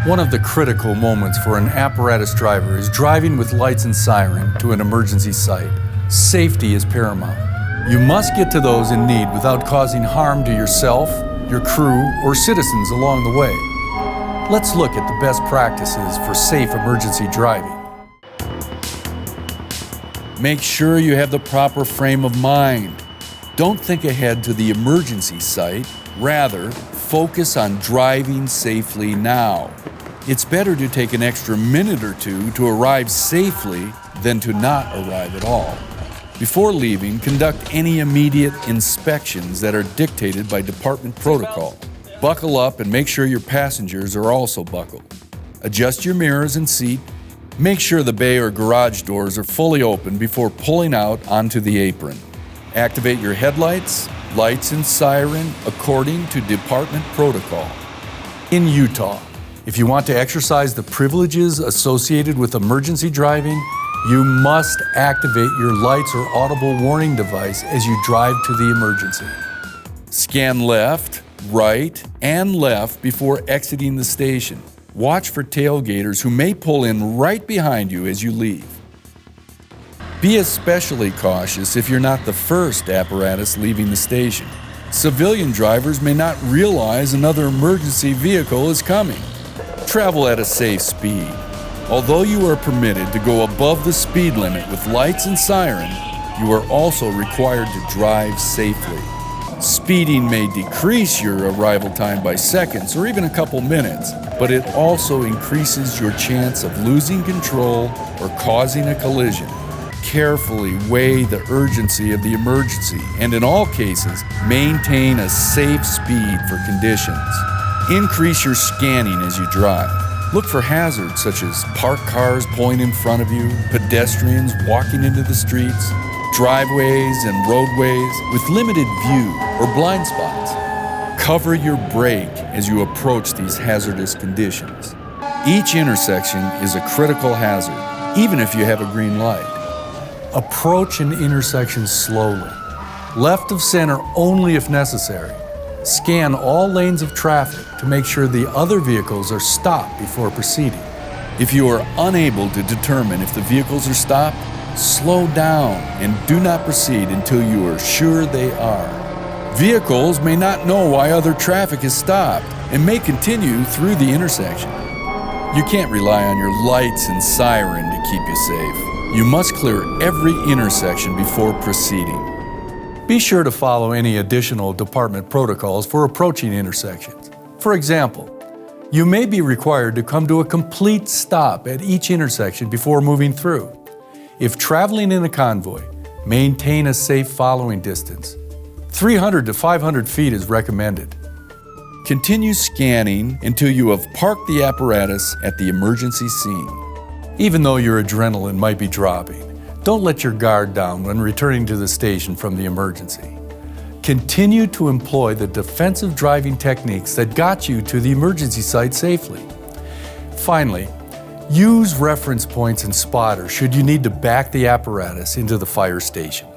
One of the critical moments for an apparatus driver is driving with lights and siren to an emergency site. Safety is paramount. You must get to those in need without causing harm to yourself, your crew, or citizens along the way. Let's look at the best practices for safe emergency driving. Make sure you have the proper frame of mind. Don't think ahead to the emergency site. Rather, focus on driving safely now. It's better to take an extra minute or two to arrive safely than to not arrive at all. Before leaving, conduct any immediate inspections that are dictated by department protocol. Buckle up and make sure your passengers are also buckled. Adjust your mirrors and seat. Make sure the bay or garage doors are fully open before pulling out onto the apron. Activate your headlights, lights, and siren according to department protocol. In Utah, if you want to exercise the privileges associated with emergency driving, you must activate your lights or audible warning device as you drive to the emergency. Scan left, right, and left before exiting the station. Watch for tailgaters who may pull in right behind you as you leave. Be especially cautious if you're not the first apparatus leaving the station. Civilian drivers may not realize another emergency vehicle is coming. Travel at a safe speed. Although you are permitted to go above the speed limit with lights and siren, you are also required to drive safely. Speeding may decrease your arrival time by seconds or even a couple minutes, but it also increases your chance of losing control or causing a collision. Carefully weigh the urgency of the emergency and in all cases, maintain a safe speed for conditions. Increase your scanning as you drive. Look for hazards such as parked cars pulling in front of you, pedestrians walking into the streets, driveways and roadways with limited view or blind spots. Cover your brake as you approach these hazardous conditions. Each intersection is a critical hazard, even if you have a green light. Approach an intersection slowly. Left of center only if necessary. Scan all lanes of traffic to make sure the other vehicles are stopped before proceeding. If you are unable to determine if the vehicles are stopped, slow down and do not proceed until you are sure they are. Vehicles may not know why other traffic is stopped and may continue through the intersection. You can't rely on your lights and siren to keep you safe. You must clear every intersection before proceeding. Be sure to follow any additional department protocols for approaching intersections. For example, you may be required to come to a complete stop at each intersection before moving through. If traveling in a convoy, maintain a safe following distance. 300 to 500 feet is recommended. Continue scanning until you have parked the apparatus at the emergency scene. Even though your adrenaline might be dropping, don't let your guard down when returning to the station from the emergency. Continue to employ the defensive driving techniques that got you to the emergency site safely. Finally, use reference points and spotters should you need to back the apparatus into the fire station.